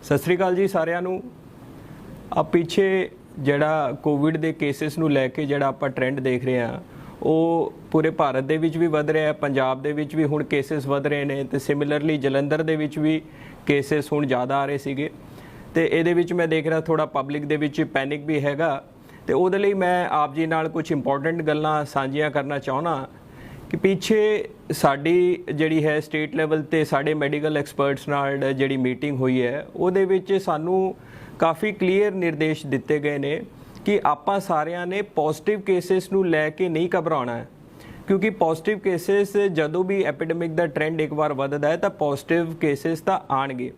ਸਤਿ ਸ੍ਰੀ ਅਕਾਲ ਜੀ ਸਾਰਿਆਂ ਨੂੰ। ਆ ਪਿੱਛੇ ਜਿਹੜਾ ਕੋਵਿਡ ਦੇ ਕੇਸਿਸ ਨੂੰ ਲੈ ਕੇ ਜਿਹੜਾ ਆਪਾਂ ਟ੍ਰੈਂਡ ਦੇਖ ਰਹੇ ਹਾਂ ਉਹ ਪੂਰੇ ਭਾਰਤ ਦੇ ਵਿੱਚ ਵੀ ਵਧ ਰਿਹਾ ਹੈ। ਪੰਜਾਬ ਦੇ ਵਿੱਚ ਵੀ ਹੁਣ ਕੇਸਿਸ ਵਧ ਰਹੇ ਨੇ ਤੇ ਸਿਮਿਲਰਲੀ ਜਲੰਧਰ ਦੇ ਵਿੱਚ ਵੀ ਕੇਸਿਸ ਹੁਣ ਜ਼ਿਆਦਾ ਆ ਰਹੇ ਸੀਗੇ ਤੇ ਇਹਦੇ ਵਿੱਚ ਮੈਂ ਦੇਖ ਰਿਹਾ ਥੋੜਾ ਪਬਲਿਕ ਦੇ ਵਿੱਚ ਪੈਨਿਕ ਵੀ ਹੈਗਾ ਤੇ ਉਹਦੇ ਲਈ ਮੈਂ ਆਪ ਜੀ ਨਾਲ ਕੁਝ ਇੰਪੋਰਟੈਂਟ ਗੱਲਾਂ ਸਾਂਝੀਆਂ ਕਰਨਾ ਚਾਹੁੰਦਾ ਕਿ ਪਿੱਛੇ ਸਾਡੀ ਜਿਹੜੀ ਹੈ ਸਟੇਟ ਲੈਵਲ ਤੇ ਸਾਡੇ ਮੈਡੀਕਲ ਐਕਸਪਰਟਸ ਨਾਲ ਜਿਹੜੀ ਮੀਟਿੰਗ ਹੋਈ ਹੈ ਉਹਦੇ ਵਿੱਚ ਸਾਨੂੰ ਕਾਫੀ ਕਲੀਅਰ ਨਿਰਦੇਸ਼ ਦਿੱਤੇ ਗਏ ਨੇ ਕਿ ਆਪਾਂ ਸਾਰਿਆਂ ਨੇ ਪੋਜ਼ਿਟਿਵ ਕੇਸਿਸ ਨੂੰ ਲੈ ਕੇ ਨਹੀਂ ਘਬਰਾਉਣਾ ਹੈ ਕਿਉਂਕਿ ਪੋਜ਼ਿਟਿਵ ਕੇਸਿਸ ਜਦੋਂ ਵੀ ਐਪੀਡੈਮਿਕ ਦਾ ਟ੍ਰੈਂਡ ਇੱਕ ਵਾਰ ਵੱਧਦਾ ਹੈ ਤਾਂ ਪੋਜ਼ਿਟਿਵ ਕੇਸਿਸ ਤਾਂ ਆਣਗੇ।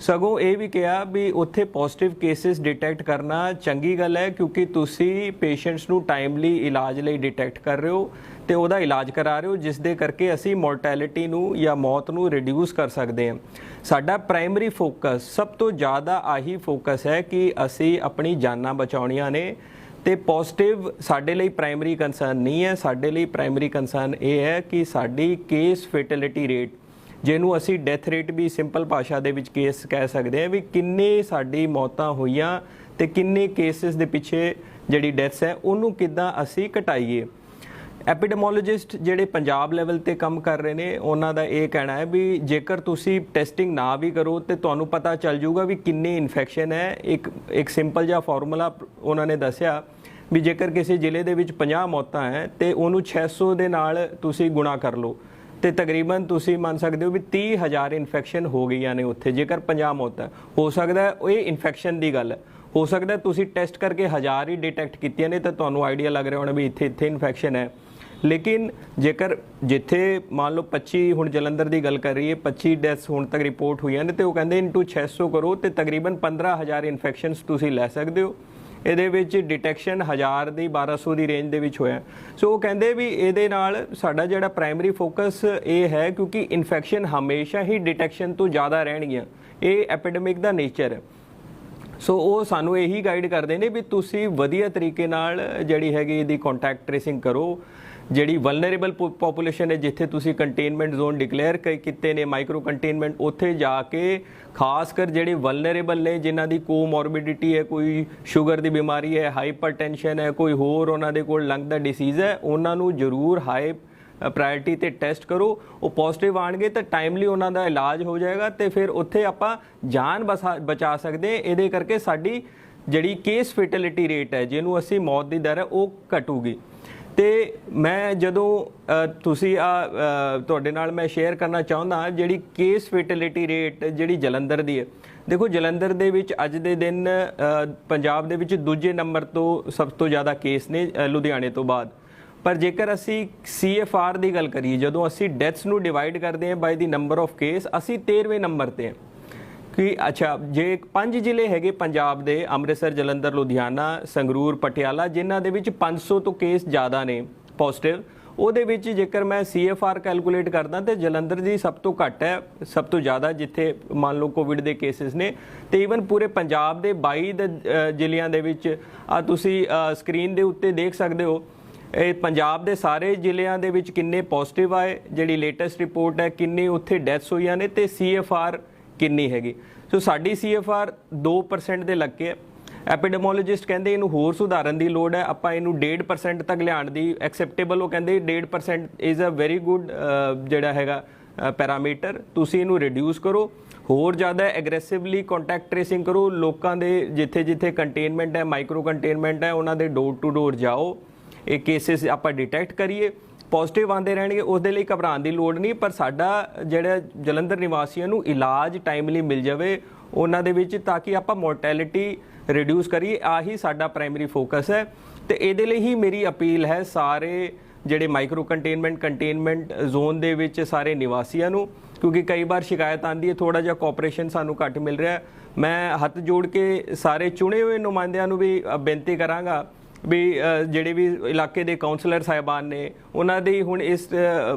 ਸਗੋਂ ਇਹ ਵੀ ਕਿਹਾ ਵੀ ਉੱਥੇ ਪੋਜ਼ਿਟਿਵ ਕੇਸਿਸ ਡਿਟੈਕਟ ਕਰਨਾ ਚੰਗੀ ਗੱਲ ਹੈ ਕਿਉਂਕਿ ਤੁਸੀਂ ਪੇਸ਼ੈਂਟਸ ਨੂੰ ਟਾਈਮਲੀ ਇਲਾਜ ਲਈ ਡਿਟੈਕਟ ਕਰ ਰਹੇ ਹੋ ਤੇ ਉਹਦਾ ਇਲਾਜ ਕਰਾ ਰਹੇ ਹੋ ਜਿਸ ਦੇ ਕਰਕੇ ਅਸੀਂ ਮੋਰਟੈਲਿਟੀ ਨੂੰ ਜਾਂ ਮੌਤ ਨੂੰ ਰਿਡਿਊਸ ਕਰ ਸਕਦੇ ਹਾਂ। ਸਾਡਾ ਪ੍ਰਾਇਮਰੀ ਫੋਕਸ ਸਭ ਤੋਂ ਜ਼ਿਆਦਾ ਆਹੀ ਫੋਕਸ ਹੈ ਕਿ ਅਸੀਂ ਆਪਣੀ ਜਾਨਾਂ ਬਚਾਉਣੀਆਂ ਨੇ ਤੇ ਪੋਜ਼ਿਟਿਵ ਸਾਡੇ ਲਈ ਪ੍ਰਾਇਮਰੀ ਕੰਸਰਨ ਨਹੀਂ ਹੈ। ਸਾਡੇ ਲਈ ਪ੍ਰਾਇਮਰੀ ਕੰਸਰਨ ਇਹ ਹੈ ਕਿ ਸਾਡੀ ਕੇਸ ਫੈਟੈਲਿਟੀ ਰੇਟ ਜਿਹਨੂੰ ਅਸੀਂ ਡੈਥ ਰੇਟ ਵੀ ਸਿੰਪਲ ਭਾਸ਼ਾ ਦੇ ਵਿੱਚ ਕੇਸ ਕਹਿ ਸਕਦੇ ਹਾਂ ਵੀ ਕਿੰਨੇ ਸਾਡੀ ਮੌਤਾਂ ਹੋਈਆਂ ਤੇ ਕਿੰਨੇ ਕੇਸਿਸ ਦੇ ਪਿੱਛੇ ਜਿਹੜੀ ਡੈਥਸ ਹੈ ਉਹਨੂੰ ਕਿੱਦਾਂ ਅਸੀਂ ਘਟਾਈਏ। ਐਪੀਡੈਮੋਲੋਜਿਸਟ ਜਿਹੜੇ ਪੰਜਾਬ ਲੈਵਲ ਤੇ ਕੰਮ ਕਰ ਰਹੇ ਨੇ ਉਹਨਾਂ ਦਾ ਇਹ ਕਹਿਣਾ ਹੈ ਵੀ ਜੇਕਰ ਤੁਸੀਂ ਟੈਸਟਿੰਗ ਨਾ ਵੀ ਕਰੋ ਤੇ ਤੁਹਾਨੂੰ ਪਤਾ ਚੱਲ ਜਾਊਗਾ ਵੀ ਕਿੰਨੇ ਇਨਫੈਕਸ਼ਨ ਹੈ। ਇੱਕ ਸਿੰਪਲ ਜਿਹਾ ਫਾਰਮੂਲਾ ਉਹਨਾਂ ਨੇ ਦੱਸਿਆ ਵੀ ਜੇਕਰ ਕਿਸੇ ਜ਼ਿਲ੍ਹੇ ਦੇ ਵਿੱਚ 50 ਮੌਤਾਂ ਹੈ ਤੇ ਉਹਨੂੰ 600 ਦੇ ਨਾਲ ਤੁਸੀਂ ਗੁਣਾ ਕਰ ਲਓ ਤੇ ਤਕਰੀਬਨ ਤੁਸੀਂ ਮੰਨ ਸਕਦੇ ਹੋ ਵੀ 30,000 ਇਨਫੈਕਸ਼ਨ ਹੋ ਗਈਆਂ ਨੇ ਉੱਥੇ ਜੇਕਰ 50 ਮੌਤਾਂ। ਹੋ ਸਕਦਾ ਇਹ ਇਨਫੈਕਸ਼ਨ ਦੀ ਗੱਲ ਹੈ, ਹੋ ਸਕਦਾ ਤੁਸੀਂ ਟੈਸਟ ਕਰਕੇ 1000 ਹੀ ਡਿਟੈਕਟ ਕੀਤੀਆਂ ਨੇ ਤਾਂ ਤੁਹਾਨੂੰ ਆਈਡੀਆ ਲੱਗ ਰਿਹਾ ਹੋਣਾ ਵੀ ਇੱਥੇ ਇਨਫੈਕਸ਼ਨ ਹੈ। ਲੇਕਿਨ ਜੇਕਰ ਜਿੱਥੇ ਮੰਨ ਲਓ 25 ਹੁਣ ਜਲੰਧਰ ਦੀ ਗੱਲ ਕਰ ਰਹੀ ਹੈ 25 ਡੈਥਸ ਹੁਣ ਤੱਕ ਰਿਪੋਰਟ ਹੋਈਆਂ ਨੇ ਤੇ ਉਹ ਕਹਿੰਦੇ ਇਨਟੂ 600 ਕਰੋ ਤੇ ਤਕਰੀਬਨ 15,000 ਇਨਫੈਕਸ਼ਨਸ ਤੁਸੀਂ ਲੈ ਸਕਦੇ ਹੋ। ਇਹਦੇ ਵਿੱਚ ਡਿਟੈਕਸ਼ਨ 1000 ਦੀ 1200 ਦੀ ਰੇਂਜ ਦੇ ਵਿੱਚ ਹੋਇਆ। ਸੋ ਉਹ ਕਹਿੰਦੇ ਵੀ ਇਹਦੇ ਨਾਲ ਸਾਡਾ ਜਿਹੜਾ ਪ੍ਰਾਇਮਰੀ ਫੋਕਸ ਇਹ ਹੈ ਕਿਉਂਕਿ ਇਨਫੈਕਸ਼ਨ ਹਮੇਸ਼ਾ ਹੀ ਡਿਟੈਕਸ਼ਨ ਤੋਂ ਜ਼ਿਆਦਾ ਰਹਿਣਗੀਆਂ, ਇਹ ਐਪੀਡੈਮਿਕ ਦਾ ਨੇਚਰ ਹੈ। ਸੋ ਉਹ ਸਾਨੂੰ ਇਹੀ ਗਾਈਡ ਕਰਦੇ ਨੇ ਵੀ ਤੁਸੀਂ ਵਧੀਆ ਤਰੀਕੇ ਨਾਲ ਜਿਹੜੀ ਹੈਗੀ ਇਹਦੀ ਕੰਟੈਕਟ ਟ੍ਰੇਸਿੰਗ ਕਰੋ। ਜਿਹੜੀ ਵਲਨਰੇਬਲ ਪੋਪੂਲੇਸ਼ਨ ਹੈ ਜਿੱਥੇ ਤੁਸੀਂ ਕੰਟੇਨਮੈਂਟ ਜ਼ੋਨ ਡਿਕਲੇਅਰ ਕੀਤੇ ਨੇ ਮਾਈਕਰੋ ਕੰਟੇਨਮੈਂਟ ਉੱਥੇ ਜਾ ਕੇ ਖਾਸ ਕਰ ਜਿਹੜੇ ਵਲਨਰੇਬਲ ਨੇ ਜਿਨ੍ਹਾਂ ਦੀ ਕੋਮੋਰਬਿਡਿਟੀ ਹੈ, ਕੋਈ ਸ਼ੂਗਰ ਦੀ ਬਿਮਾਰੀ ਹੈ, ਹਾਈਪਰਟੈਂਸ਼ਨ ਹੈ, ਕੋਈ ਹੋਰ ਉਹਨਾਂ ਦੇ ਕੋਲ ਲੰਗ ਦਾ ਡਿਸੀਜ਼ ਹੈ, ਉਹਨਾਂ ਨੂੰ ਜ਼ਰੂਰ ਹਾਈ ਪ੍ਰਾਇੋਰਟੀ ਤੇ ਟੈਸਟ ਕਰੋ। ਉਹ ਪੋਜ਼ਿਟਿਵ ਆਣਗੇ ਤਾਂ ਟਾਈਮਲੀ ਉਹਨਾਂ ਦਾ ਇਲਾਜ ਹੋ ਜਾਏਗਾ ਤੇ ਫਿਰ ਉੱਥੇ ਆਪਾਂ ਜਾਨ ਬਚਾ ਸਕਦੇ। ਇਹਦੇ ਕਰਕੇ ਸਾਡੀ ਜਿਹੜੀ ਕੇਸ ਫੈਟੈਲਿਟੀ ਰੇਟ ਹੈ ਜਿਹਨੂੰ ਅਸੀਂ ਮੌਤ ਦੀ ਦਰ ਹੈ ਉਹ ਘਟੂਗੀ। ਤੇ ਮੈਂ ਜਦੋਂ ਤੁਸੀਂ ਤੁਹਾਡੇ ਨਾਲ ਮੈਂ ਸ਼ੇਅਰ ਕਰਨਾ ਚਾਹੁੰਦਾ ਜਿਹੜੀ ਕੇਸ ਫੈਟੈਲਿਟੀ ਰੇਟ ਜਿਹੜੀ ਜਲੰਧਰ ਦੀ ਹੈ। ਦੇਖੋ ਜਲੰਧਰ ਦੇ ਵਿੱਚ ਅੱਜ ਦੇ ਦਿਨ ਪੰਜਾਬ ਦੇ ਵਿੱਚ ਦੂਜੇ ਨੰਬਰ ਤੋਂ ਸਭ ਤੋਂ ਜ਼ਿਆਦਾ ਕੇਸ ਨੇ ਲੁਧਿਆਣੇ ਤੋਂ ਬਾਅਦ। ਪਰ ਜੇਕਰ ਅਸੀਂ CFR ਦੀ ਗੱਲ ਕਰੀਏ ਜਦੋਂ ਅਸੀਂ ਡੈਥਸ ਨੂੰ ਡਿਵਾਈਡ ਕਰਦੇ ਹਾਂ ਬਾਈ ਦੀ ਨੰਬਰ ਆਫ ਕੇਸ ਅਸੀਂ 13ਵੇਂ ਨੰਬਰ ਤੇ ਹਾਂ ਕਿ ਅੱਛਾ ਜੇ 5 ਜ਼ਿਲ੍ਹੇ ਹੈਗੇ ਪੰਜਾਬ ਦੇ ਅੰਮ੍ਰਿਤਸਰ, ਜਲੰਧਰ, ਲੁਧਿਆਣਾ, ਸੰਗਰੂਰ, ਪਟਿਆਲਾ ਜਿਨ੍ਹਾਂ ਦੇ ਵਿੱਚ 500 ਤੋਂ ਕੇਸ ਜ਼ਿਆਦਾ ਨੇ ਪੋਜ਼ਿਟਿਵ, ਉਹਦੇ ਵਿੱਚ ਜੇਕਰ ਮੈਂ CFR ਕੈਲਕੂਲੇਟ ਕਰਦਾ ਤੇ ਜਲੰਧਰ ਦੀ ਸਭ ਤੋਂ ਘੱਟ ਹੈ, ਸਭ ਤੋਂ ਜ਼ਿਆਦਾ ਜਿੱਥੇ ਮੰਨ ਲਓ ਕੋਵਿਡ ਦੇ ਕੇਸਿਸ ਨੇ। ਤੇ ਈਵਨ ਪੂਰੇ ਪੰਜਾਬ ਦੇ 22 ਜ਼ਿਲ੍ਹਿਆਂ ਦੇ ਵਿੱਚ ਤੁਸੀਂ ਸਕਰੀਨ ਦੇ ਉੱਤੇ ਦੇਖ ਸਕਦੇ ਹੋ ਇਹ ਪੰਜਾਬ ਦੇ ਸਾਰੇ ਜ਼ਿਲ੍ਹਿਆਂ ਦੇ ਵਿੱਚ ਕਿੰਨੇ ਪੋਜ਼ਿਟਿਵ ਆਏ, ਜਿਹੜੀ ਲੇਟੈਸਟ ਰਿਪੋਰਟ ਹੈ ਕਿੰਨੀ ਉੱਥੇ ਡੈਥਸ ਹੋਈਆਂ ਨੇ ਤੇ CFR ਕਿੰਨੀ ਹੈਗੀ। ਸੋ ਸਾਡੀ CFR 2% ਦੇ ਲੱਗੇ ਹੈ। ਐਪੀਡੈਮੋਲੋਜਿਸਟ ਕਹਿੰਦੇ ਇਹਨੂੰ ਹੋਰ ਸੁਧਾਰਨ ਦੀ ਲੋੜ ਹੈ, ਆਪਾਂ ਇਹਨੂੰ 1.5% ਤੱਕ ਲਿਆਉਣ ਦੀ ਐਕਸੈਪਟੇਬਲ। ਉਹ ਕਹਿੰਦੇ 1.5% ਇਜ਼ ਅ ਵੈਰੀ ਗੁੱਡ ਜਿਹੜਾ ਹੈਗਾ ਪੈਰਾਮੀਟਰ। ਤੁਸੀਂ ਇਹਨੂੰ ਰਿਡਿਊਸ ਕਰੋ, ਹੋਰ ਜ਼ਿਆਦਾ ਐਗਰੈਸਿਵਲੀ ਕੰਟੈਕਟ ਟ੍ਰੇਸਿੰਗ ਕਰੋ। ਲੋਕਾਂ ਦੇ ਜਿੱਥੇ ਜਿੱਥੇ ਕੰਟੇਨਮੈਂਟ ਹੈ, ਮਾਈਕਰੋ ਕੰਟੇਨਮੈਂਟ ਹੈ, ਉਹਨਾਂ ਦੇ ਡੋਰ ਟੂ ਡੋਰ ਜਾਓ, ਇਹ ਕੇਸਿਸ ਆਪਾਂ ਡਿਟੈਕਟ ਕਰੀਏ। ਪੋਜ਼ਿਟਿਵ ਆਉਂਦੇ ਰਹਿਣਗੇ ਉਹਦੇ ਲਈ ਘਬਰਾਉਣ ਦੀ ਲੋੜ ਨਹੀਂ, ਪਰ ਸਾਡਾ ਜਿਹੜਾ ਜਲੰਧਰ ਨਿਵਾਸੀਆਂ ਨੂੰ ਇਲਾਜ ਟਾਈਮਲੀ ਮਿਲ ਜਾਵੇ ਉਹਨਾਂ ਦੇ ਵਿੱਚ ਤਾਂ ਕਿ ਆਪਾਂ ਮੋਰਟੈਲਿਟੀ ਰਿਡਿਊਸ ਕਰੀਏ। ਆਹੀ ਸਾਡਾ ਪ੍ਰਾਇਮਰੀ ਫੋਕਸ ਹੈ ਤੇ ਇਹਦੇ ਲਈ ਹੀ ਮੇਰੀ ਅਪੀਲ ਹੈ ਸਾਰੇ ਜਿਹੜੇ ਮਾਈਕਰੋ ਕੰਟੇਨਮੈਂਟ ਜ਼ੋਨ ਦੇ ਵਿੱਚ ਸਾਰੇ ਨਿਵਾਸੀਆਂ ਨੂੰ, ਕਿਉਂਕਿ ਕਈ ਵਾਰ ਸ਼ਿਕਾਇਤ ਆਉਂਦੀ ਹੈ ਥੋੜਾ ਜਿਹਾ ਕੋਆਪਰੇਸ਼ਨ ਸਾਨੂੰ ਘੱਟ ਮਿਲ ਰਿਹਾ। ਮੈਂ ਹੱਥ ਜੋੜ ਕੇ ਸਾਰੇ ਚੁਣੇ ਹੋਏ ਨੁਮਾਇੰਦਿਆਂ ਨੂੰ ਵੀ ਬੇਨਤੀ ਕਰਾਂਗਾ ਵੀ ਜਿਹੜੇ ਵੀ ਇਲਾਕੇ ਦੇ ਕਾਉਂਸਲਰ ਸਾਹਿਬਾਨ ਨੇ ਉਹਨਾਂ ਦੀ ਹੁਣ ਇਸ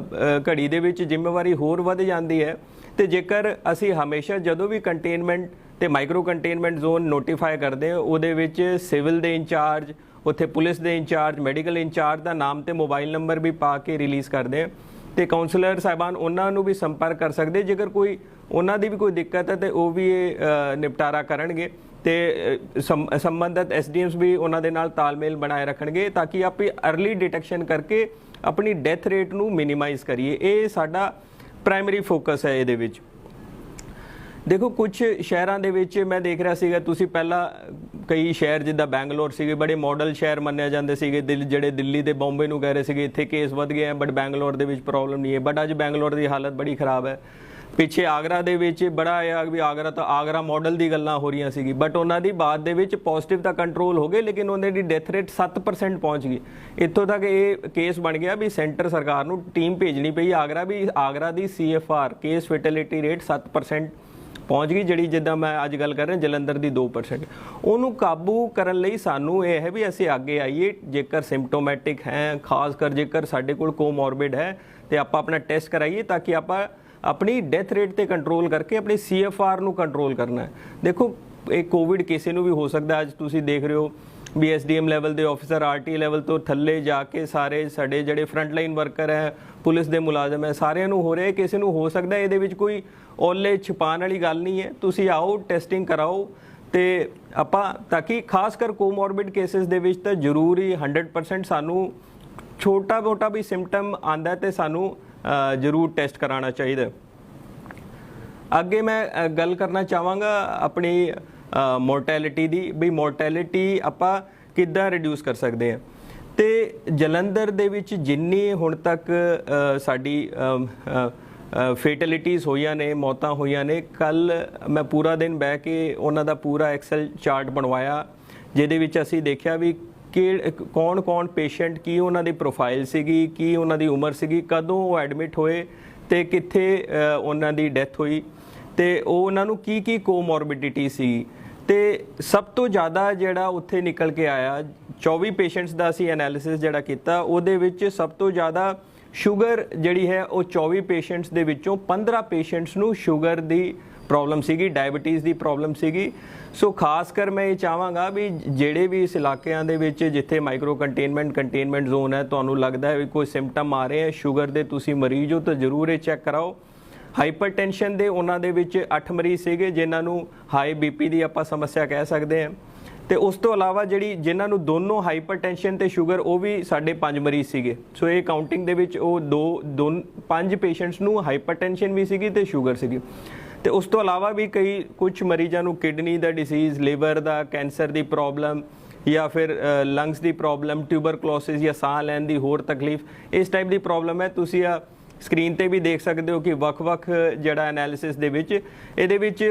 ਘੜੀ ਦੇ ਵਿੱਚ ਜ਼ਿੰਮੇਵਾਰੀ ਹੋਰ ਵੱਧ ਜਾਂਦੀ ਹੈ। ਤੇ ਜੇਕਰ ਅਸੀਂ ਹਮੇਸ਼ਾ ਜਦੋਂ ਵੀ ਕੰਟੇਨਮੈਂਟ ਤੇ ਮਾਈਕਰੋ ਕੰਟੇਨਮੈਂਟ ਜ਼ੋਨ ਨੋਟੀਫਾਈ ਕਰਦੇ ਹਾਂ ਉਹਦੇ ਵਿੱਚ ਸਿਵਲ ਦੇ ਇੰਚਾਰਜ, ਉੱਥੇ ਪੁਲਿਸ ਦੇ ਇੰਚਾਰਜ, ਮੈਡੀਕਲ ਇੰਚਾਰਜ ਦਾ ਨਾਮ ਤੇ ਮੋਬਾਈਲ ਨੰਬਰ ਵੀ ਪਾ ਕੇ ਰਿਲੀਜ਼ ਕਰਦੇ ਹਾਂ ਤੇ ਕਾਉਂਸਲਰ ਸਾਹਿਬਾਨ ਉਹਨਾਂ ਨੂੰ ਵੀ ਸੰਪਰਕ ਕਰ ਸਕਦੇ ਜੇਕਰ ਕੋਈ ਉਹਨਾਂ ਦੀ ਵੀ ਕੋਈ ਦਿੱਕਤ ਹੈ ਤੇ ਉਹ ਵੀ ਇਹ ਨਿਪਟਾਰਾ ਕਰਨਗੇ ਤੇ ਸੰਬੰਧਿਤ ਐਸਡੀਐਮਸ ਵੀ ਉਹਨਾਂ ਦੇ ਨਾਲ ਤਾਲਮੇਲ ਬਣਾਏ ਰੱਖਣਗੇ ਤਾਂ ਕਿ ਆਪਾਂ अर्ਲੀ ਡਿਟੈਕਸ਼ਨ ਕਰਕੇ ਆਪਣੀ ਡੈਥ ਰੇਟ ਨੂੰ ਮਿਨੀਮਾਈਜ਼ ਕਰੀਏ। ਇਹ ਸਾਡਾ ਪ੍ਰਾਇਮਰੀ ਫੋਕਸ ਹੈ ਇਹਦੇ ਵਿੱਚ। ਦੇਖੋ ਕੁਝ ਸ਼ਹਿਰਾਂ ਦੇ ਵਿੱਚ ਮੈਂ ਦੇਖ ਰਿਹਾ ਸੀਗਾ, ਤੁਸੀਂ ਪਹਿਲਾਂ ਕਈ ਸ਼ਹਿਰ ਜਿੱਦਾਂ ਬੈਂਗਲੌਰ ਸੀਗੇ ਬੜੇ ਮਾਡਲ ਸ਼ਹਿਰ ਮੰਨਿਆ ਜਾਂਦੇ ਸੀਗੇ, ਜਿਹੜੇ ਦਿੱਲੀ ਤੇ ਬੰਬੇ ਨੂੰ ਕਹਿ ਰਹੇ ਸੀਗੇ ਇੱਥੇ ਕੇਸ ਵੱਧ ਗਏ ਆ ਬਟ ਬੈਂਗਲੌਰ ਦੇ ਵਿੱਚ ਪ੍ਰੋਬਲਮ ਨਹੀਂ ਹੈ। ਬਟ ਅੱਜ ਬੈਂਗਲੌਰ ਦੀ ਹਾਲਤ ਬੜੀ ਖਰਾਬ ਹੈ। ਪਿੱਛੇ ਆਗਰਾ ਦੇ ਵਿੱਚ ਬੜਾ ਆ ਵੀ ਆਗਰਾ ਤਾਂ ਆਗਰਾ ਮਾਡਲ ਦੀ ਗੱਲਾਂ ਹੋ ਰਹੀਆਂ ਸੀਗੀ ਬਟ ਉਹਨਾਂ ਦੀ ਬਾਅਦ ਦੇ ਵਿੱਚ ਪੋਜ਼ਿਟਿਵ ਤਾਂ ਕੰਟਰੋਲ ਹੋ ਗਏ ਲੇਕਿਨ ਉਹਨਾਂ ਦੀ ਡੈਥ ਰੇਟ 7% ਪਹੁੰਚ ਗਈ। ਇੱਥੋਂ ਤੱਕ ਇਹ ਕੇਸ ਬਣ ਗਿਆ ਵੀ ਸੈਂਟਰ ਸਰਕਾਰ ਨੂੰ ਟੀਮ ਭੇਜਣੀ ਪਈ ਆਗਰਾ ਦੀ CFR ਕੇਸ ਫੈਟੈਲਿਟੀ ਰੇਟ 7% ਪਹੁੰਚ ਗਈ, ਜਿਹੜੀ ਜਿੱਦਾਂ ਮੈਂ ਅੱਜ ਗੱਲ ਕਰ ਰਿਹਾ ਜਲੰਧਰ ਦੀ 2%। ਉਹਨੂੰ ਕਾਬੂ ਕਰਨ ਲਈ ਸਾਨੂੰ ਇਹ ਹੈ ਵੀ ਅਸੀਂ ਅੱਗੇ ਆਈਏ, ਜੇਕਰ ਸਿੰਪਟੋਮੈਟਿਕ ਹੈ ਖਾਸ ਕਰ ਜੇਕਰ ਸਾਡੇ ਕੋਲ ਕੋਮੋਰਬਿਡ ਹੈ ਤੇ ਆਪਾਂ ਆਪਣਾ ਟੈਸਟ ਕਰਾਈਏ ਤਾਂ ਕਿ ਆਪਾਂ ਆਪਣੀ ਡੈਥ ਰੇਟ ਤੇ ਕੰਟਰੋਲ ਕਰਕੇ ਆਪਣੀ CFR ਨੂੰ ਕੰਟਰੋਲ ਕਰਨਾ ਹੈ। ਦੇਖੋ ਇਹ ਕੋਵਿਡ ਕਿਸੇ ਨੂੰ ਵੀ ਹੋ ਸਕਦਾ। ਅੱਜ ਤੁਸੀਂ ਦੇਖ ਰਹੇ ਹੋ ਵੀ SDM ਲੈਵਲ ਦੇ ਆਫਿਸਰ RT ਲੈਵਲ ਤੋਂ ਥੱਲੇ ਜਾ ਕੇ ਸਾਰੇ ਸਾਡੇ ਜਿਹੜੇ ਫਰੰਟ ਲਾਈਨ ਵਰਕਰ ਹੈ, ਪੁਲਿਸ ਦੇ ਮੁਲਾਜ਼ਮ ਹੈ, ਸਾਰਿਆਂ ਨੂੰ ਹੋ ਰਿਹਾ, ਕਿਸੇ ਨੂੰ ਹੋ ਸਕਦਾ। ਇਹਦੇ ਵਿੱਚ ਕੋਈ ਓਲੇ ਛੁਪਾਉਣ ਵਾਲੀ ਗੱਲ ਨਹੀਂ ਹੈ। ਤੁਸੀਂ ਆਓ ਟੈਸਟਿੰਗ ਕਰਾਓ ਤੇ ਆਪਾਂ ਤਾਂ ਕਿ ਖਾਸ ਕਰ ਕੋਮੋਰਬਿਡ ਕੇਸਿਸ ਦੇ ਵਿੱਚ ਤਾਂ ਜ਼ਰੂਰੀ 100% ਸਾਨੂੰ ਛੋਟਾ ਮੋਟਾ ਵੀ ਸਿੰਪਟਮ ਆਂਦਾ ਤੇ ਸਾਨੂੰ ਜ਼ਰੂਰ ਟੈਸਟ ਕਰਾਉਣਾ ਚਾਹੀਦਾ। ਅੱਗੇ ਮੈਂ ਗੱਲ ਕਰਨਾ ਚਾਹਾਂਗਾ ਆਪਣੀ ਮੋਰਟੈਲਿਟੀ ਦੀ, ਵੀ ਮੋਰਟੈਲਿਟੀ ਆਪਾਂ ਕਿੱਦਾਂ ਰਿਡਿਊਸ ਕਰ ਸਕਦੇ ਹਾਂ। ਤੇ ਜਲੰਧਰ ਦੇ ਵਿੱਚ ਜਿੰਨੀ ਹੁਣ ਤੱਕ ਸਾਡੀ ਫੇਟੈਲਿਟੀਜ਼ ਹੋਈਆਂ ਨੇ, ਮੌਤਾਂ ਹੋਈਆਂ ਨੇ, ਕੱਲ ਮੈਂ ਪੂਰਾ ਦਿਨ ਬਹਿ ਕੇ ਉਹਨਾਂ ਦਾ ਪੂਰਾ ਐਕਸਲ ਚਾਰਟ ਬਣਵਾਇਆ ਜਿਹਦੇ ਵਿੱਚ ਅਸੀਂ ਦੇਖਿਆ ਵੀ ਕਿ ਕੌਣ ਪੇਸ਼ੈਂਟ, ਕੀ ਉਹਨਾਂ ਦੀ ਪ੍ਰੋਫਾਈਲ ਸੀਗੀ, ਕੀ ਉਹਨਾਂ ਦੀ ਉਮਰ ਸੀਗੀ, ਕਦੋਂ ਉਹ ਐਡਮਿਟ ਹੋਏ ਤੇ ਕਿੱਥੇ ਉਹਨਾਂ ਦੀ ਡੈਥ ਹੋਈ ਤੇ ਉਹ ਉਹਨਾਂ ਨੂੰ ਕੀ ਕੋਮੋਰਬਿਡਿਟੀ ਸੀ। ਤੇ ਸਭ ਤੋਂ ਜ਼ਿਆਦਾ ਜਿਹੜਾ ਉੱਥੇ ਨਿਕਲ ਕੇ ਆਇਆ 24 ਪੇਸ਼ੈਂਟਸ ਦਾ ਅਸੀਂ ਐਨਾਲਿਸਿਸ ਜਿਹੜਾ ਕੀਤਾ, ਉਹਦੇ ਵਿੱਚ ਸਭ ਤੋਂ ਜ਼ਿਆਦਾ ਸ਼ੂਗਰ ਜਿਹੜੀ ਹੈ ਉਹ 24 ਪੇਸ਼ੈਂਟਸ ਦੇ ਵਿੱਚੋਂ 15 ਪੇਸ਼ੈਂਟਸ ਨੂੰ ਸ਼ੂਗਰ ਦੀ ਪ੍ਰੋਬਲਮ ਸੀਗੀ, ਡਾਇਬੀਟੀਜ਼ ਦੀ ਪ੍ਰੋਬਲਮ ਸੀਗੀ। ਸੋ ਖਾਸ ਕਰ ਮੈਂ ਇਹ ਚਾਹਾਂਗਾ ਵੀ ਜਿਹੜੇ ਵੀ ਇਸ ਇਲਾਕਿਆਂ ਦੇ ਵਿੱਚ ਜਿੱਥੇ ਮਾਈਕਰੋ ਕੰਟੇਨਮੈਂਟ ਜ਼ੋਨ ਹੈ, ਤੁਹਾਨੂੰ ਲੱਗਦਾ ਹੈ ਵੀ ਕੋਈ ਸਿੰਪਟਮ ਆ ਰਹੇ ਹੈ ਸ਼ੂਗਰ ਦੇ, ਤੁਸੀਂ ਮਰੀਜ਼ ਹੋ ਤਾਂ ਜ਼ਰੂਰ ਇਹ ਚੈੱਕ ਕਰਾਓ। ਹਾਈਪਰਟੈਂਸ਼ਨ ਦੇ ਉਹਨਾਂ ਦੇ ਵਿੱਚ 8 ਮਰੀਜ਼ ਸੀਗੇ ਜਿਨ੍ਹਾਂ ਨੂੰ ਹਾਈ BP ਦੀ ਆਪਾਂ ਸਮੱਸਿਆ ਕਹਿ ਸਕਦੇ ਹਾਂ। ਤੇ ਉਸ ਤੋਂ ਇਲਾਵਾ ਜਿਨ੍ਹਾਂ ਨੂੰ ਦੋਨੋਂ ਹਾਈਪਰਟੈਂਸ਼ਨ ਤੇ ਸ਼ੂਗਰ, ਉਹ ਵੀ ਸਾਡੇ 5 ਮਰੀਜ਼ ਸੀਗੇ। ਸੋ ਇਹ ਕਾਊਂਟਿੰਗ ਦੇ ਵਿੱਚ ਉਹ 5 ਪੇਸ਼ੈਂਟਸ ਨੂੰ ਹਾਈਪਰਟੈਂਸ਼ਨ ਵੀ ਸੀਗੀ ਤੇ ਸ਼ੂਗਰ ਸੀਗੀ। ਤੇ ਉਸ ਤੋਂ ਇਲਾਵਾ ਵੀ ਕੁਝ ਮਰੀਜ਼ਾਂ ਨੂੰ ਕਿਡਨੀ ਦਾ ਡਿਸੀਜ਼, ਲਿਵਰ ਦਾ ਕੈਂਸਰ ਦੀ ਪ੍ਰੋਬਲਮ ਜਾਂ ਫਿਰ ਲੰਗਸ ਦੀ ਪ੍ਰੋਬਲਮ, ਟਿਊਬਰਕਲੋਸਿਸ ਜਾਂ ਸਾਹ ਲੈਣ ਦੀ ਹੋਰ ਤਕਲੀਫ, ਇਸ ਟਾਈਪ ਦੀ ਪ੍ਰੋਬਲਮ ਹੈ। ਤੁਸੀਂ ਆ ਸਕਰੀਨ ਤੇ ਵੀ ਦੇਖ ਸਕਦੇ ਹੋ ਕਿ ਵੱਖ-ਵੱਖ ਜਿਹੜਾ ਐਨਾਲਿਸਿਸ ਦੇ ਵਿੱਚ ਇਹਦੇ ਵਿੱਚ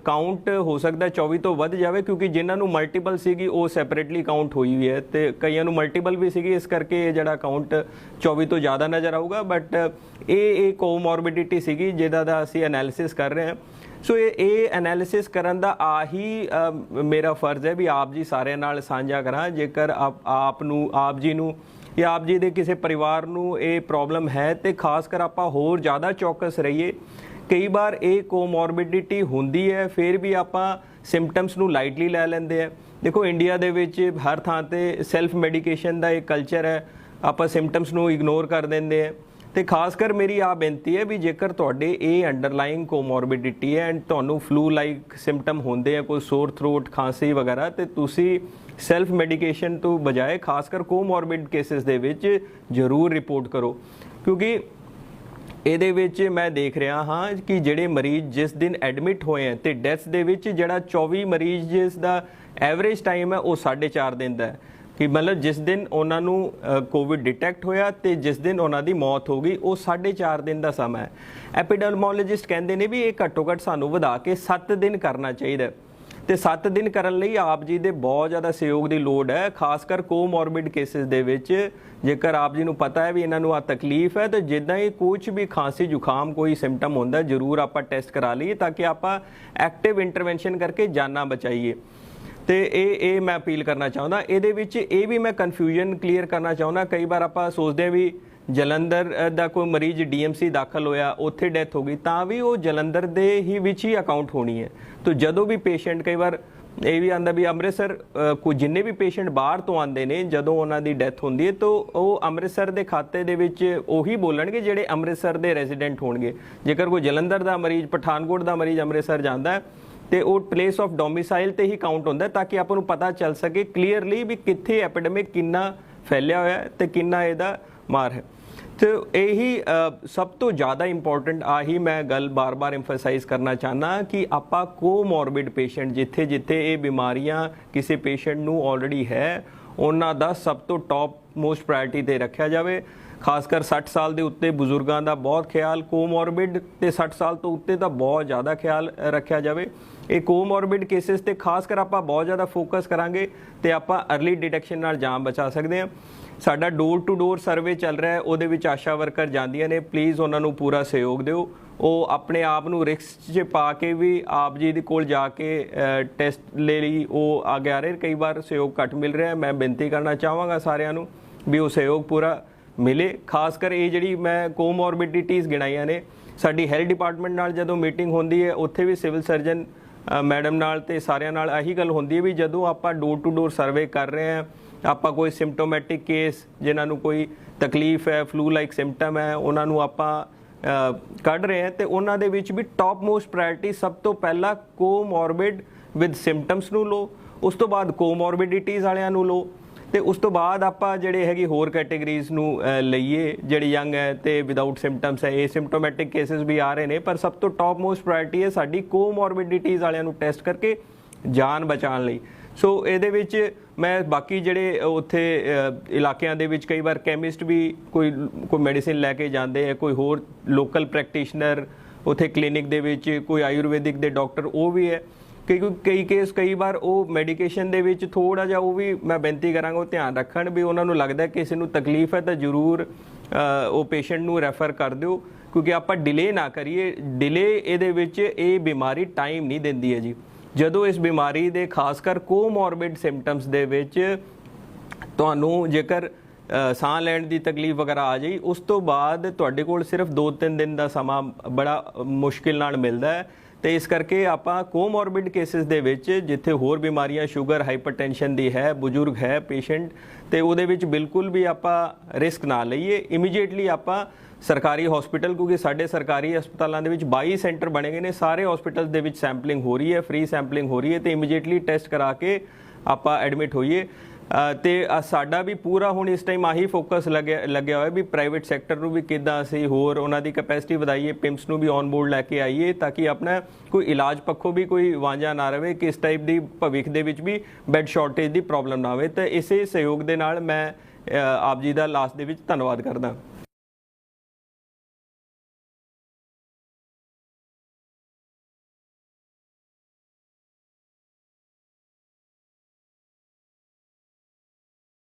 ਕਾਊਂਟ ਹੋ ਸਕਦਾ 24 ਤੋਂ ਵੱਧ ਜਾਵੇ, ਕਿਉਂਕਿ ਜਿਨ੍ਹਾਂ ਨੂੰ ਮਲਟੀਪਲ ਸੀਗੀ ਉਹ ਸੈਪਰੇਟਲੀ ਕਾਊਂਟ ਹੋਈ ਹੋਈ ਹੈ ਤੇ ਕਈਆਂ ਨੂੰ ਮਲਟੀਪਲ ਵੀ ਸੀਗੀ, ਇਸ ਕਰਕੇ ਇਹ ਜਿਹੜਾ ਕਾਊਂਟ 24 ਤੋਂ ਜ਼ਿਆਦਾ ਨਜ਼ਰ ਆਊਗਾ। ਬਟ ਇਹ ਕੋਮੋਰਬਿਡਿਟੀ ਸੀਗੀ ਜਿਹਦਾ ਦਾ ਅਸੀਂ ਐਨਾਲਿਸਿਸ ਕਰ ਰਹੇ ਹਾਂ। ਸੋ ਇਹ ਐਨਾਲਿਸਿਸ ਕਰਨ ਦਾ ਆਹੀ ਮੇਰਾ ਫਰਜ਼ ਹੈ ਵੀ ਆਪ ਜੀ ਸਾਰਿਆਂ ਨਾਲ ਸਾਂਝਾ ਕਰਾਂ। ਜੇਕਰ ਆਪ ਜੀ ਨੂੰ ਜਾਂ ਆਪ ਜੀ ਦੇ ਕਿਸੇ ਪਰਿਵਾਰ ਨੂੰ ਇਹ ਪ੍ਰੋਬਲਮ ਹੈ ਤੇ ਖਾਸ ਕਰ ਆਪਾਂ ਹੋਰ ਜ਼ਿਆਦਾ ਚੌਕਸ ਰਹੀਏ। ਕਈ ਵਾਰ ਇਹ ਕੋਮੋਰਬਿਡਿਟੀ ਹੁੰਦੀ ਹੈ ਫਿਰ ਵੀ ਆਪਾਂ ਸਿੰਪਟਮਸ ਨੂੰ ਲਾਈਟਲੀ ਲੈ ਲੈਂਦੇ ਆ। ਦੇਖੋ ਇੰਡੀਆ ਦੇ ਵਿੱਚ ਹਰ ਥਾਂ ਤੇ ਸੈਲਫ ਮੈਡੀਕੇਸ਼ਨ ਦਾ ਇੱਕ ਕਲਚਰ ਹੈ, ਆਪਾਂ ਸਿੰਪਟਮਸ ਨੂੰ ਇਗਨੋਰ ਕਰ ਦਿੰਦੇ ਆ। ਤੇ ਖਾਸ ਕਰ ਮੇਰੀ ਆ ਬੇਨਤੀ ਹੈ ਵੀ ਜੇਕਰ ਤੁਹਾਡੇ ਇਹ ਅੰਡਰਲਾਈਨ ਕੋਮੋਰਬਿਡਿਟੀ ਹੈ ਐਂਡ ਤੁਹਾਨੂੰ ਫਲੂ ਲਾਈਕ ਸਿੰਪਟਮ ਹੁੰਦੇ ਆ, ਕੋਈ ਸੋਰ ਥਰੋਟ, ਖਾਂਸੀ ਵਗੈਰਾ, ਤੇ ਤੁਸੀਂ ਸੈਲਫ ਮੈਡੀਕੇਸ਼ਨ ਤੋਂ ਬਜਾਏ ਖਾਸ ਕਰ ਕੋਮੋਰਬਿਡ ਕੇਸਿਸ ਦੇ ਵਿੱਚ ਜ਼ਰੂਰ ਰਿਪੋਰਟ ਕਰੋ। ਕਿਉਂਕਿ ਇਹਦੇ ਵਿੱਚ ਮੈਂ ਦੇਖ ਰਿਹਾ ਹਾਂ ਕਿ ਜਿਹੜੇ ਮਰੀਜ਼ ਜਿਸ ਦਿਨ ਐਡਮਿਟ ਹੋਏ ਆ ਤੇ ਡੈਥ ਦੇ ਵਿੱਚ ਜਿਹੜਾ 24 ਮਰੀਜ਼ ਜਿਸ ਦਾ ਐਵਰੇਜ ਟਾਈਮ ਹੈ ਉਹ 4.5 ਦਿਨ ਦਾ ਹੈ, ਕਿ ਮਤਲਬ ਜਿਸ ਦਿਨ ਉਹਨਾਂ ਨੂੰ ਕੋਵਿਡ ਡਿਟੈਕਟ ਹੋਇਆ ਤੇ ਜਿਸ ਦਿਨ ਉਹਨਾਂ ਦੀ ਮੌਤ ਹੋ ਗਈ ਉਹ 4.5 ਦਿਨ ਦਾ ਸਮਾਂ ਹੈ। ਐਪੀਡੈਮੋਲੋਜਿਸਟ ਕਹਿੰਦੇ ਨੇ ਵੀ ਇਹ ਘੱਟੋ ਘੱਟ ਸਾਨੂੰ ਵਧਾ ਕੇ 7 ਦਿਨ ਕਰਨਾ ਚਾਹੀਦਾ ਤੇ 7 ਦਿਨ ਕਰਨ ਲਈ ਆਪ ਜੀ ਦੇ ਬਹੁਤ ਜ਼ਿਆਦਾ ਸਹਿਯੋਗ ਦੀ ਲੋੜ ਹੈ। ਖਾਸ ਕਰ ਕੋਮੋਰਬਿਡ ਕੇਸਿਸ ਦੇ ਵਿੱਚ ਜੇਕਰ ਆਪ ਜੀ ਨੂੰ ਪਤਾ ਹੈ ਵੀ ਇਹਨਾਂ ਨੂੰ ਆ ਤਕਲੀਫ ਹੈ ਤੇ ਜਿੱਦਾਂ ਹੀ ਕੁਝ ਵੀ ਖਾਂਸੀ ਜ਼ੁਕਾਮ ਕੋਈ ਸਿੰਪਟਮ ਹੁੰਦਾ ਜ਼ਰੂਰ ਆਪਾਂ ਟੈਸਟ ਕਰਾ ਲਈਏ ਤਾਂ ਕਿ ਆਪਾਂ ਐਕਟਿਵ ਇੰਟਰਵੈਂਸ਼ਨ ਕਰਕੇ ਜਾਨਾਂ ਬਚਾਈਏ। ਤੇ ਇਹ ਮੈਂ ਅਪੀਲ ਕਰਨਾ ਚਾਹੁੰਦਾ। ਇਹਦੇ ਵਿੱਚ ਇਹ ਵੀ ਮੈਂ ਕਨਫਿਊਜ਼ਨ ਕਲੀਅਰ ਕਰਨਾ ਚਾਹੁੰਦਾ। ਕਈ ਵਾਰ ਆਪਾਂ ਸੋਚਦੇ ਹਾਂ ਵੀ ਜਲੰਧਰ ਦਾ ਕੋਈ ਮਰੀਜ਼ DMC ਦਾਖਲ ਹੋਇਆ, ਉੱਥੇ ਡੈਥ ਹੋ ਗਈ, ਤਾਂ ਵੀ ਉਹ ਜਲੰਧਰ ਦੇ ਹੀ ਵਿੱਚ ਹੀ ਅਕਾਊਂਟ ਹੋਣੀ ਹੈ। ਤਾਂ ਜਦੋਂ ਵੀ ਪੇਸ਼ੈਂਟ ਕਈ ਵਾਰ ਇਹ ਵੀ ਆਂਦਾ ਵੀ ਅੰਮ੍ਰਿਤਸਰ ਕੋਈ ਜਿੰਨੇ ਵੀ ਪੇਸ਼ੈਂਟ ਬਾਹਰ ਤੋਂ ਆਉਂਦੇ ਨੇ ਜਦੋਂ ਉਹਨਾਂ ਦੀ ਡੈਥ ਹੁੰਦੀ ਹੈ ਤਾਂ ਉਹ ਅੰਮ੍ਰਿਤਸਰ ਦੇ ਖਾਤੇ ਦੇ ਵਿੱਚ ਉਹੀ ਬੋਲਣਗੇ ਜਿਹੜੇ ਅੰਮ੍ਰਿਤਸਰ ਦੇ ਰੈਜ਼ੀਡੈਂਟ ਹੋਣਗੇ। ਜੇਕਰ ਕੋਈ ਜਲੰਧਰ ਦਾ ਮਰੀਜ਼, ਪਠਾਨਕੋਟ ਦਾ ਮਰੀਜ਼ ਅੰਮ੍ਰਿਤਸਰ ਜਾਂਦਾ ਹੈ ਤੇ ਉਹ ਪਲੇਸ ਆਫ ਡੋਮਿਸਾਈਲ ਤੇ ਹੀ ਕਾਊਂਟ ਹੁੰਦਾ, ਤਾਂ ਕਿ ਆਪਾਂ ਨੂੰ ਪਤਾ ਚੱਲ ਸਕੇ ਕਲੀਅਰਲੀ ਵੀ ਕਿੱਥੇ ਐਪੀਡੈਮਿਕ ਕਿੰਨਾ ਫੈਲਿਆ ਹੋਇਆ ਹੈ ਤੇ ਕਿੰਨਾ ਇਹਦਾ ਮਾਰ ਹੈ। ਤੇ ਇਹੀ ਸਭ ਤੋਂ ਜ਼ਿਆਦਾ ਇੰਪੋਰਟੈਂਟ ਆਹੀ ਮੈਂ ਗੱਲ ਬਾਰ-ਬਾਰ ਐਮਫਸਾਈਜ਼ ਕਰਨਾ ਚਾਹਨਾ ਕਿ ਆਪਾਂ ਕੋਮੋਰਬਿਡ ਪੇਸ਼ੈਂਟ ਜਿੱਥੇ ਇਹ ਬਿਮਾਰੀਆਂ ਕਿਸੇ ਪੇਸ਼ੈਂਟ ਨੂੰ ਆਲਰੇਡੀ ਹੈ ਉਹਨਾਂ ਦਾ ਸਭ ਤੋਂ ਟੌਪ ਮੋਸਟ ਪ੍ਰਾਇੋਰਟੀ ਤੇ ਰੱਖਿਆ ਜਾਵੇ। ਖਾਸ ਕਰ 60 ਸਾਲ ਦੇ ਉੱਤੇ ਬਜ਼ੁਰਗਾਂ ਦਾ ਬਹੁਤ ਖਿਆਲ, ਕੋਮੋਰਬਿਡ ਤੇ 60 ਸਾਲ ਤੋਂ ਉੱਤੇ ਦਾ ਬਹੁਤ ਜ਼ਿਆਦਾ ਖਿਆਲ ਰੱਖਿਆ ਜਾਵੇ। ਇਹ ਕੋਮੋਰਬਿਡ ਕੇਸਿਸ ਤੇ ਖਾਸ ਕਰ ਆਪਾਂ ਬਹੁਤ ਜ਼ਿਆਦਾ ਫੋਕਸ ਕਰਾਂਗੇ ਤੇ ਆਪਾਂ ਅਰਲੀ ਡਿਟੈਕਸ਼ਨ ਨਾਲ ਜਾਨ ਬਚਾ ਸਕਦੇ ਹਾਂ। ਸਾਡਾ ਡੋਰ ਟੂ ਡੋਰ ਸਰਵੇ ਚੱਲ ਰਿਹਾ ਹੈ, ਉਹਦੇ ਵਿੱਚ ਆਸ਼ਾ ਵਰਕਰ ਜਾਂਦੀਆਂ ਨੇ, ਪਲੀਜ਼ ਉਹਨਾਂ ਨੂੰ ਪੂਰਾ ਸਹਿਯੋਗ ਦਿਓ। ਉਹ ਆਪਣੇ ਆਪ ਨੂੰ ਰਿਸਕ 'ਚ ਪਾ ਕੇ ਵੀ ਆਪ ਜੀ ਦੇ ਕੋਲ ਜਾ ਕੇ ਟੈਸਟ ਲੈ ਲਈ ਉਹ ਆਗੇ ਆ ਰਹੇ। ਕਈ ਵਾਰ ਸਹਿਯੋਗ ਘੱਟ ਮਿਲ ਰਿਹਾ, ਮੈਂ ਬੇਨਤੀ ਕਰਨਾ ਚਾਹਾਂਗਾ ਸਾਰਿਆਂ ਨੂੰ ਵੀ ਉਹ ਸਹਿਯੋਗ ਪੂਰਾ ਮਿਲੇ। ਖਾਸ ਕਰ ਇਹ ਜਿਹੜੀ ਮੈਂ ਕੋਮੋਰਬਿਡਿਟੀਜ਼ ਗਿਣਾਈਆਂ ਨੇ, ਸਾਡੀ ਹੈਲਥ ਡਿਪਾਰਟਮੈਂਟ ਨਾਲ ਜਦੋਂ ਮੀਟਿੰਗ ਹੁੰਦੀ ਹੈ ਉੱਥੇ ਵੀ ਸਿਵਲ ਸਰਜਨ ਮੈਡਮ ਨਾਲ ਤੇ ਸਾਰਿਆਂ ਨਾਲ ਇਹੀ ਗੱਲ ਹੁੰਦੀ ਹੈ ਵੀ ਜਦੋਂ ਆਪਾਂ ਡੋਰ ਟੂ ਡੋਰ ਸਰਵੇ ਕਰ ਰਹੇ ਹਾਂ, ਆਪਾਂ ਕੋਈ ਸਿੰਪਟੋਮੈਟਿਕ ਕੇਸ ਜਿਨ੍ਹਾਂ ਨੂੰ ਕੋਈ ਤਕਲੀਫ ਹੈ, ਫਲੂ ਲਾਈਕ ਸਿੰਪਟਮ ਹੈ, ਉਹਨਾਂ ਨੂੰ ਆਪਾਂ ਕੱਢ ਰਹੇ ਹਾਂ ਤੇ ਉਹਨਾਂ ਦੇ ਵਿੱਚ ਵੀ ਟੌਪ ਮੋਸਟ ਪ੍ਰਾਇੋਰਟੀ ਸਭ ਤੋਂ ਪਹਿਲਾਂ ਕੋਮੋਰਬਿਡ ਵਿਦ ਸਿੰਪਟਮਸ ਨੂੰ ਲਓ, ਉਸ ਤੋਂ ਬਾਅਦ ਕੋਮੋਰਬਿਡਿਟੀਜ਼ ਵਾਲਿਆਂ ਨੂੰ ਲਓ ਤੇ ਉਸ ਤੋਂ ਬਾਅਦ ਆਪਾਂ ਜਿਹੜੇ ਹੈਗੀ ਹੋਰ ਕੈਟੇਗਰੀਜ਼ ਨੂੰ ਲਈਏ ਜਿਹੜੀ ਯੰਗ ਹੈ ਤੇ ਵਿਦਆਊਟ ਸਿੰਪਟਮਸ ਹੈ। ਇਹ ਸਿੰਪਟੋਮੈਟਿਕ ਕੇਸਿਸ ਵੀ ਆ ਰਹੇ ਨੇ ਪਰ ਸਭ ਤੋਂ ਟੌਪ ਮੋਸਟ ਪ੍ਰਾਇੋਰਟੀ ਹੈ ਸਾਡੀ ਕੋਮੋਰਬਿਡਿਟੀਜ਼ ਵਾਲਿਆਂ ਨੂੰ ਟੈਸਟ ਕਰਕੇ ਜਾਨ ਬਚਾਉਣ ਲਈ। ਸੋ ਇਹਦੇ ਵਿੱਚ ਮੈਂ ਬਾਕੀ ਜਿਹੜੇ ਉੱਥੇ ਇਲਾਕਿਆਂ ਦੇ ਵਿੱਚ ਕਈ ਵਾਰ ਕੈਮਿਸਟ ਵੀ ਕੋਈ ਮੈਡੀਸਿਨ ਲੈ ਕੇ ਜਾਂਦੇ ਹੈ, ਕੋਈ ਹੋਰ ਲੋਕਲ ਪ੍ਰੈਕਟੀਸ਼ਨਰ ਉੱਥੇ ਕਲੀਨਿਕ ਦੇ ਵਿੱਚ, ਕੋਈ ਆਯੁਰਵੈਦਿਕ ਦੇ ਡਾਕਟਰ ਉਹ ਵੀ ਹੈ। ਕਈ ਕੇਸ ਕਈ ਵਾਰ ਉਹ ਮੈਡੀਕੇਸ਼ਨ ਦੇ ਵਿੱਚ ਥੋੜ੍ਹਾ ਜਿਹਾ ਉਹ ਵੀ ਮੈਂ ਬੇਨਤੀ ਕਰਾਂਗਾ ਉਹ ਧਿਆਨ ਰੱਖਣ ਵੀ ਉਹਨਾਂ ਨੂੰ ਲੱਗਦਾ ਕਿਸੇ ਨੂੰ ਤਕਲੀਫ ਹੈ ਤਾਂ ਜ਼ਰੂਰ ਉਹ ਪੇਸ਼ੈਂਟ ਨੂੰ ਰੈਫਰ ਕਰ ਦਿਓ, ਕਿਉਂਕਿ ਆਪਾਂ ਡਿਲੇ ਨਾ ਕਰੀਏ। ਡਿਲੇ ਇਹਦੇ ਵਿੱਚ ਇਹ ਬਿਮਾਰੀ ਟਾਈਮ ਨਹੀਂ ਦਿੰਦੀ ਹੈ ਜੀ। ਜਦੋਂ ਇਸ ਬਿਮਾਰੀ ਦੇ ਖਾਸ ਕਰ ਕੋਮੋਰਬਿਡ ਸਿੰਪਟਮਸ ਦੇ ਵਿੱਚ ਤੁਹਾਨੂੰ ਜੇਕਰ ਸਾਹ ਲੈਣ ਦੀ ਤਕਲੀਫ ਵਗੈਰਾ ਆ ਜਾਈ, ਉਸ ਤੋਂ ਬਾਅਦ ਤੁਹਾਡੇ ਕੋਲ ਸਿਰਫ 2-3 ਦਿਨ ਦਾ ਸਮਾਂ ਬੜਾ ਮੁਸ਼ਕਿਲ ਨਾਲ ਮਿਲਦਾ ਹੈ। ਤੇ ਇਸ ਕਰਕੇ ਆਪਾਂ ਕੋਮੋਰਬਿਡ ਕੇਸਿਸ ਦੇ ਵਿੱਚ ਜਿੱਥੇ ਹੋਰ ਬਿਮਾਰੀਆਂ ਸ਼ੂਗਰ, ਹਾਈਪਰਟੈਂਸ਼ਨ ਦੀ ਹੈ, ਬਜ਼ੁਰਗ ਹੈ ਪੇਸ਼ੈਂਟ, ਤੇ ਉਹਦੇ ਵਿੱਚ ਬਿਲਕੁਲ ਵੀ ਆਪਾਂ ਰਿਸਕ ਨਾ ਲਈਏ। ਇਮੀਡੀਏਟਲੀ ਆਪਾਂ ਸਰਕਾਰੀ ਹਸਪੀਟਲ, ਕਿਉਂਕਿ ਸਾਡੇ ਸਰਕਾਰੀ ਹਸਪਤਾਲਾਂ ਦੇ ਵਿੱਚ 22 ਸੈਂਟਰ ਬਣੇ ਗਏ ਨੇ, ਸਾਰੇ ਹਸਪੀਟਲਸ ਦੇ ਵਿੱਚ ਸੈਂਪਲਿੰਗ ਹੋ ਰਹੀ ਹੈ, ਫ੍ਰੀ ਸੈਂਪਲਿੰਗ ਹੋ ਰਹੀ ਹੈ ਤੇ ਇਮੀਡੀਏਟਲੀ ਟੈਸਟ ਕਰਾ ਕੇ ਆਪਾਂ ਐਡਮਿਟ ਹੋਈਏ। ਤੇ ਸਾਡਾ ਵੀ ਪੂਰਾ ਹੁਣ ਇਸ ਟਾਈਮ ਆਹੀ ਫੋਕਸ ਲੱਗਿਆ ਹੋਇਆ ਵੀ ਪ੍ਰਾਈਵੇਟ ਸੈਕਟਰ ਨੂੰ ਵੀ ਕਿੱਦਾਂ ਅਸੀਂ ਹੋਰ ਉਹਨਾਂ ਦੀ ਕੈਪੈਸਿਟੀ ਵਧਾਈਏ, ਪਿੰਮਸ ਨੂੰ ਵੀ ਔਨ ਬੋਰਡ ਲੈ ਕੇ ਆਈਏ ਤਾਂ ਕਿ ਆਪਣਾ ਕੋਈ ਇਲਾਜ ਪੱਖੋਂ ਵੀ ਕੋਈ ਵਾਂਝਾ ਨਾ ਰਹੇ, ਕਿ ਇਸ ਟਾਈਪ ਦੀ ਭਵਿੱਖ ਦੇ ਵਿੱਚ ਵੀ ਬੈੱਡ ਸ਼ਾਰਟੇਜ ਦੀ ਪ੍ਰੋਬਲਮ ਨਾ ਹੋਵੇ। ਤਾਂ ਇਸੇ ਸਹਿਯੋਗ ਦੇ ਨਾਲ ਮੈਂ ਆਪ ਜੀ ਦਾ ਲਾਸਟ ਦੇ ਵਿੱਚ ਧੰਨਵਾਦ ਕਰਦਾ।